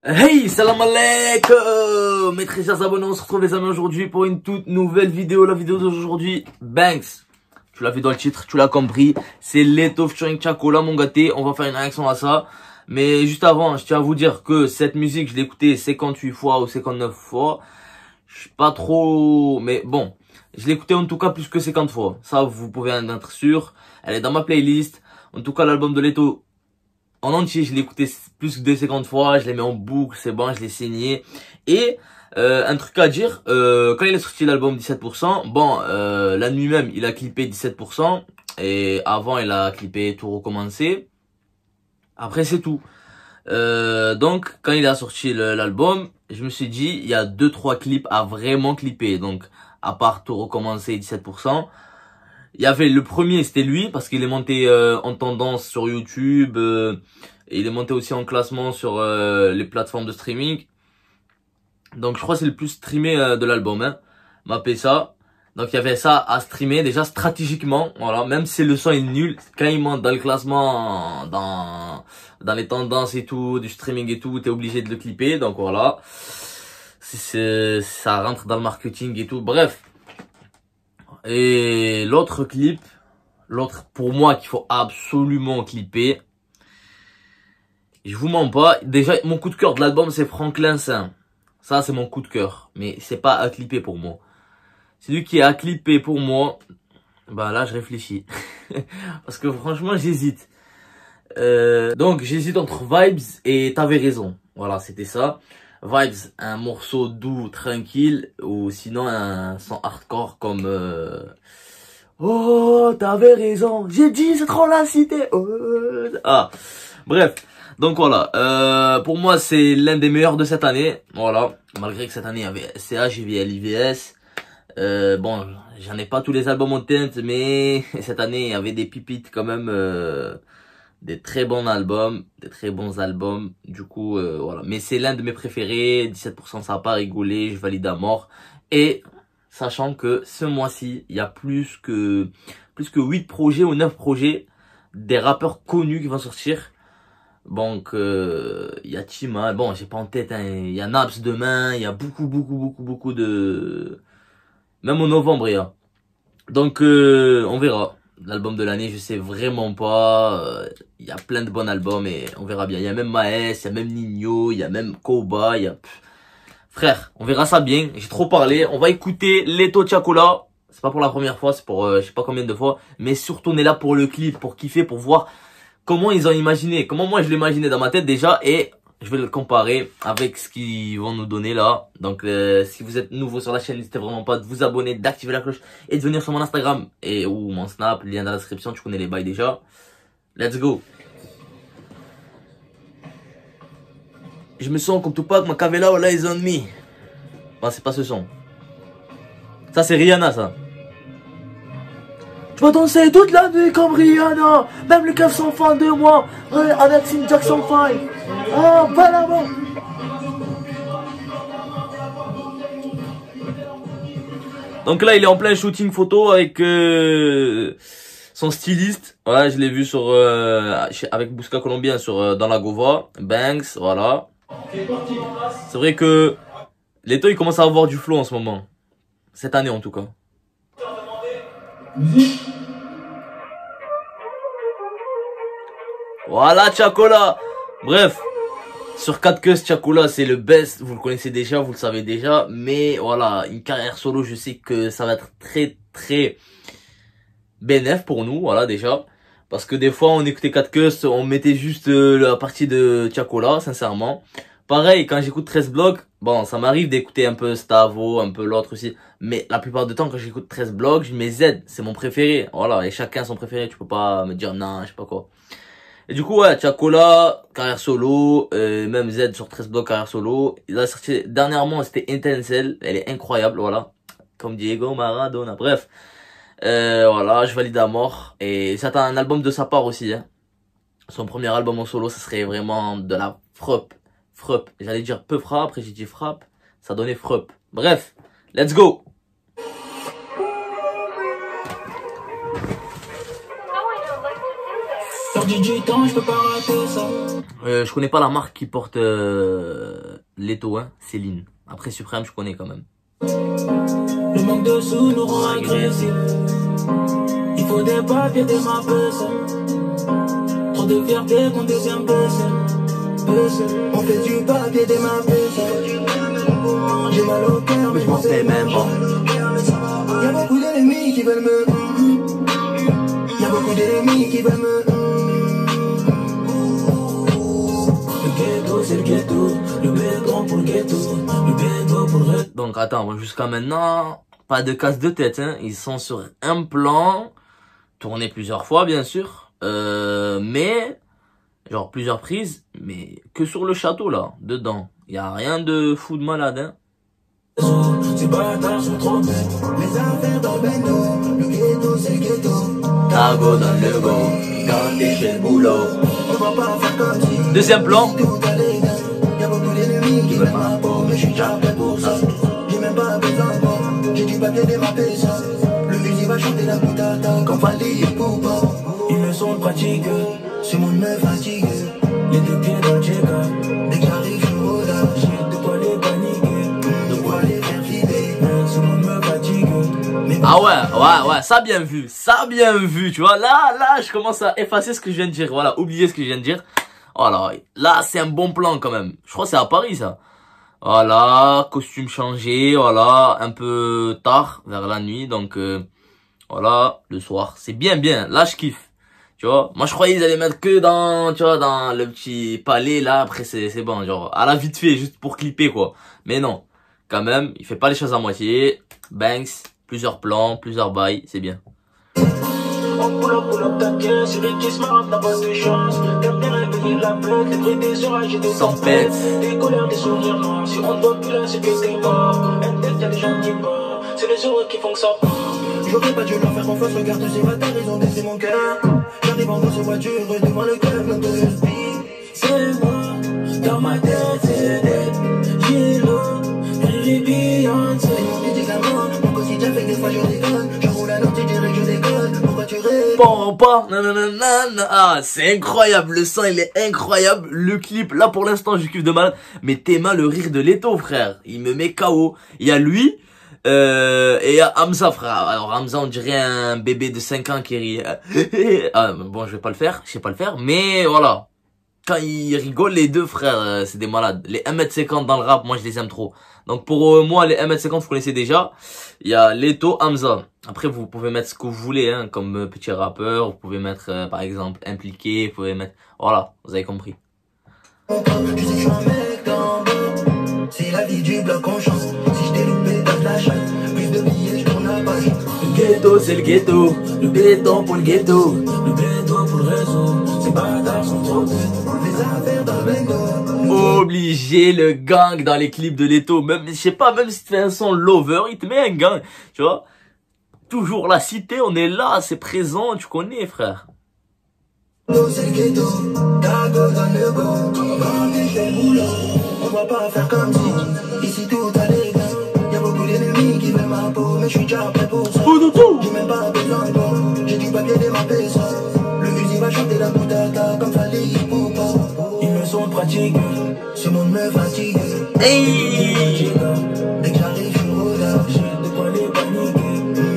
Hey, salam alaikum, mes très chers abonnés, on se retrouve les amis aujourd'hui pour une toute nouvelle vidéo. La vidéo d'aujourd'hui, Banks, tu l'as vu dans le titre, tu l'as compris, c'est Leto featuring Chacola, mon gâté. On va faire une réaction à ça. Mais juste avant, je tiens à vous dire que cette musique, je l'ai écoutée 58 fois ou 59 fois. Je suis pas trop... Mais bon, je l'ai écoutée en tout cas plus que 50 fois. Ça, vous pouvez en être sûr. Elle est dans ma playlist. En tout cas, l'album de Leto en entier, je l'ai écouté plus que 50 fois, je l'ai mis en boucle, c'est bon, je l'ai saigné. Et un truc à dire, quand il a sorti l'album 17%, bon, la nuit même, il a clippé 17%, et avant, il a clippé Tout recommencer. Après, c'est tout. Donc, quand il a sorti l'album, je me suis dit, il y a 2-3 clips à vraiment clipper. Donc, à part Tout recommencer 17%. Il y avait le premier, c'était lui, parce qu'il est monté en tendance sur YouTube, et il est monté aussi en classement sur les plateformes de streaming. Donc je crois que c'est le plus streamé de l'album, hein. M'appelait ça. Donc il y avait ça à streamer déjà stratégiquement, voilà, même si le son est nul, quand il monte dans le classement, dans les tendances et tout, du streaming et tout, t'es obligé de le clipper, donc voilà. Ça rentre dans le marketing et tout, bref. Et l'autre clip, l'autre pour moi qu'il faut absolument clipper, je vous mens pas, déjà mon coup de cœur de l'album c'est Franklin Saint. Ça c'est mon coup de cœur, mais c'est pas à clipper pour moi. Celui qui est à clipper pour moi, bah là je réfléchis. Parce que franchement j'hésite. Donc j'hésite entre Vibes et T'avais raison. Voilà, c'était ça. Vibes, un morceau doux, tranquille, ou sinon un son hardcore comme oh, t'avais raison, j'ai dit c'est trop la cité. Oh. Ah, bref. Donc voilà, pour moi c'est l'un des meilleurs de cette année. Voilà, malgré que cette année il y avait SCH, JVL, IVS. Bon, j'en ai pas tous les albums en tête, mais cette année il y avait des pipites quand même, des très bons albums, des très bons albums. Du coup, voilà. Mais c'est l'un de mes préférés. 17%, ça a pas rigolé, je valide à mort. Et sachant que ce mois-ci, il y a plus que 8 projets ou 9 projets des rappeurs connus qui vont sortir. Donc, il y a Tima, bon, j'ai pas en tête, hein, il y a Naps demain, il y a beaucoup de... Même en novembre, il y a. Donc, on verra. L'album de l'année, je sais vraiment pas. Il y a plein de bons albums et on verra bien. Il y a même Maes, il y a même Nino, il y a même Koba, il y a... Frère, on verra ça bien. J'ai trop parlé. On va écouter Leto Chacola. C'est pas pour la première fois, c'est pour je sais pas combien de fois. Mais surtout, on est là pour le clip, pour kiffer, pour voir comment ils ont imaginé. Comment moi je l'imaginais dans ma tête déjà. Et je vais le comparer avec ce qu'ils vont nous donner là. Donc si vous êtes nouveau sur la chaîne, n'hésitez vraiment pas de vous abonner, d'activer la cloche et de venir sur mon Instagram et ou mon Snap, lien dans la description, tu connais les bails déjà. Let's go. Je me sens comme Tupac, ma Makavela, All Eyes on Me. Bah c'est pas ce son. Ça c'est Rihanna ça. Je vais danser toute la nuit comme Rihanna. Même les keufs sont fans de moi. Avec Sin Jackson 5. Oh, Panama. Donc là, il est en plein shooting photo avec son styliste. Voilà, je l'ai vu sur avec Bousca Colombien sur dans la Gova. Banks, voilà. C'est vrai que Leto il commence à avoir du flow en ce moment. Cette année en tout cas. Voilà Chacola. Bref, sur 4 queues, Chacola c'est le best. Vous le connaissez déjà, vous le savez déjà. Mais voilà, une carrière solo, je sais que ça va être très bénéf pour nous, voilà déjà. Parce que des fois on écoutait 4 queues, on mettait juste la partie de Chacola, sincèrement. Pareil, quand j'écoute 13 blocs, bon, ça m'arrive d'écouter un peu Stavo, un peu l'autre aussi. Mais la plupart du temps, quand j'écoute 13 blocs, je mets Z, c'est mon préféré. Voilà, et chacun son préféré, tu peux pas me dire non, je sais pas quoi. Et du coup, ouais, Chacola, carrière solo, même Z sur 13 blocs, carrière solo. Il a sorti, dernièrement, c'était Intensel, elle est incroyable, voilà. Comme Diego Maradona, bref. Voilà, je valide à mort. Et c'est un album de sa part aussi, hein. Son premier album en solo, ça serait vraiment de la frappe. Frappe. J'allais dire peu frappe, après j'ai dit frappe. Ça donnait frappe. Bref, let's go. perdu du temps, je peux pas rater ça. Je connais pas la marque qui porte Leto, hein, Céline. Après Suprême, je connais quand même. Le manque de sous nous rend agressifs. Il faut des papiers, des mappes. Trop de fierté qu'on devient blessé. On fait du papier, des mappes. J'ai mal au cœur, mais je m'en fais même pas. Y'a beaucoup d'ennemis qui veulent me. Y'a beaucoup d'ennemis qui veulent me. Le ghetto, c'est le ghetto. Le béton pour le ghetto. Le ghetto pour le. Donc attends, jusqu'à maintenant, pas de casse de tête, hein. Ils sont sur un plan, tourné plusieurs fois bien sûr, mais genre plusieurs prises, mais que sur le château là, dedans. Y a rien de fou de malade, hein. Ces bâtards sont trop bêtes. Les affaires dans le bendo. Le ghetto, c'est le ghetto. Tago dans le go, quand t'es chez le boulot. On va pas faire comme si. Deuxième plan. Tout allait bien. Y'a beaucoup d'ennemis qui veulent ma peau, mais je suis déjà prêt pour ça. J'ai même pas besoin de moi. J'ai du papier démappé ça. Le fusil va chanter la boutata comme Fali et Poupa. Ils me sont pratiques, ce monde me fatigue. Les deux pieds dans le check-up. Dès que j'arrive, je suis au large. J'ai de quoi les paniquer, de quoi les faire filer. Ce monde me fatigue. Ah ouais, ça bien vu, tu vois. Là, je commence à effacer ce que je viens de dire. Voilà, oubliez ce que je viens de dire. Voilà, là, c'est un bon plan quand même. Je crois que c'est à Paris, ça. Voilà, costume changé, voilà, un peu tard, vers la nuit, donc voilà, le soir. C'est bien, là, je kiffe. Tu vois, moi, je croyais qu'ils allaient mettre que dans, tu vois, dans le petit palais, là, après, c'est bon, genre, à la vite fait, juste pour clipper, quoi. Mais non, quand même, il fait pas les choses à moitié. Banks, plusieurs plans, plusieurs bails, c'est bien. On pull up, t'inquiète, c'est Ricky Smart, n'a pas de chance. T'aimes bien réveiller la plainte, les bruits des orages et des tempêtes. Des colères, des souvenirs noirs, si on ne voit plus là, c'est que t'es mort. Un tête, y'a des gens qui partent, c'est les heureux qui font que ça part. J'aurais pas dû leur faire confiance, regarde ces bâtards, ils ont baissé mon cœur. J'arrive en grosse voiture, devant le club, Notorious B. C'est moi, dans ma tête, c'est dead. Gilo, Riri Beyoncé. Mon médicament, mon quotidien fait que des fois je déconne. Je roule à l'heure, tu dirais que je déconne. Pourquoi tu rêves? Ah, c'est incroyable, le son il est incroyable, le clip, là pour l'instant je kiffe de malade, mais Théma le rire de Leto frère, il me met KO, il y a lui, et il y a Hamza frère, alors Hamza on dirait un bébé de 5 ans qui rit, ah, bon je sais pas le faire, mais voilà, quand ils rigolent les deux frères, c'est des malades, les 1m50 dans le rap, moi je les aime trop, donc pour moi les 1m50 vous connaissez déjà, il y a Leto, Hamza. Après, vous pouvez mettre ce que vous voulez, hein, comme petit rappeur. Vous pouvez mettre, par exemple, impliqué. Vous pouvez mettre... Voilà, vous avez compris. Tu sais que je suis un mec d'en bas. C'est la vie du bloc en chance. Si je t'ai loupé, t'as de la chance. Plus de billets, je tourne la page. Le ghetto, c'est le ghetto. Le béton pour le ghetto. Le béton pour le réseau. Ces bâtards sont trop bêtes. Les affaires dans le bendo. Obligé le gang dans les clips de Leto. Même, je sais pas, même si tu fais un son lover, il te met un gang. Tu vois? Toujours la cité, on est là, c'est présent, tu connais, frère. C'est le ghetto, Tago dans le go. Remplis tes boulots, on va pas faire comme si. Ici tout allait bien. Y'a beaucoup d'ennemis qui veulent ma peau, mais je suis déjà prêt pour ça. J'ai même pas besoin de toi, j'ai du papier démappé ça. Le fusil va chanter la boutata comme Fali et Poupa. Ils me sont pratiques, ce monde me fatigue. Hey! Dès que j'arrive, je suis au large, j'ai de quoi les paniquer.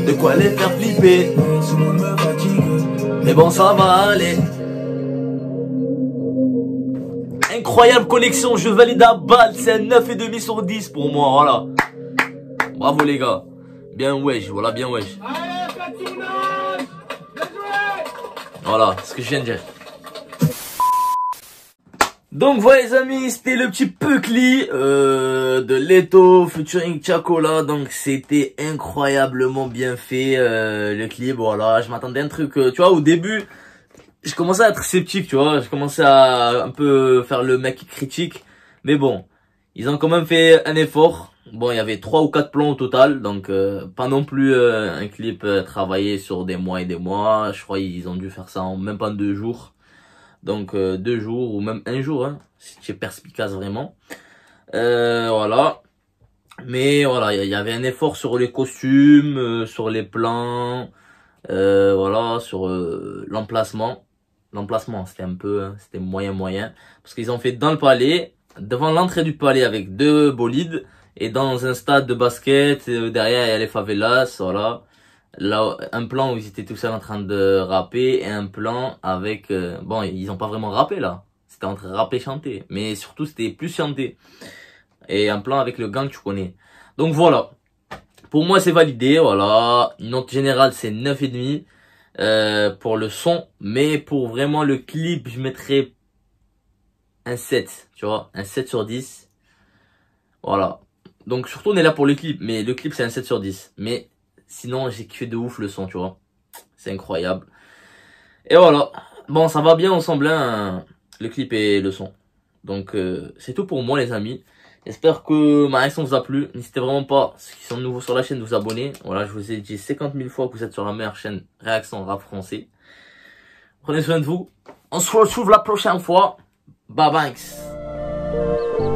De quoi les faire flipper. Ce monde me fatigue. Mais bon, ça va aller. Incroyable connexion, je valide à balle. C'est un 9,5 sur 10 pour moi, voilà. Bravo les gars. Bien wesh, voilà, bien wesh. Voilà, ce que je viens de dire. Donc voilà les amis, c'était le petit Peucli de Leto featuring Chacola. Donc c'était incroyablement bien fait le clip. Voilà, je m'attendais à un truc, tu vois, au début, je commençais à être sceptique, tu vois. Je commençais à un peu faire le mec critique. Mais bon, ils ont quand même fait un effort. Bon, il y avait 3 ou 4 plans au total. Donc pas non plus un clip travaillé sur des mois et des mois. Je crois qu'ils ont dû faire ça en même pas 2 jours. Donc 2 jours ou même 1 jour, hein, si tu es perspicace vraiment. Voilà. Mais voilà, il y avait un effort sur les costumes, sur les plans, voilà, sur l'emplacement. L'emplacement, c'était un peu, c'était moyen. Parce qu'ils ont fait dans le palais, devant l'entrée du palais avec 2 bolides. Et dans un stade de basket, derrière il y a les favelas, voilà. Là, un plan où ils étaient tout seuls en train de rapper et un plan avec... bon, ils ont pas vraiment rappé là. C'était entre rapper et chanter. Mais surtout, c'était plus chanter. Et un plan avec le gang que tu connais. Donc voilà. Pour moi, c'est validé, voilà. Note générale, c'est 9,5 pour le son. Mais pour vraiment le clip, je mettrais un 7, tu vois. Un 7 sur 10. Voilà. Donc surtout, on est là pour le clip. Mais le clip, c'est un 7 sur 10. Mais sinon, j'ai kiffé de ouf le son, tu vois. C'est incroyable. Et voilà. Bon, ça va bien ensemble, hein, le clip et le son. Donc, c'est tout pour moi, les amis. J'espère que ma réaction vous a plu. N'hésitez vraiment pas, ceux qui sont nouveaux sur la chaîne, de vous abonner. Voilà, je vous ai dit 50 000 fois que vous êtes sur la meilleure chaîne réaction rap français. Prenez soin de vous. On se retrouve la prochaine fois. Bye bye.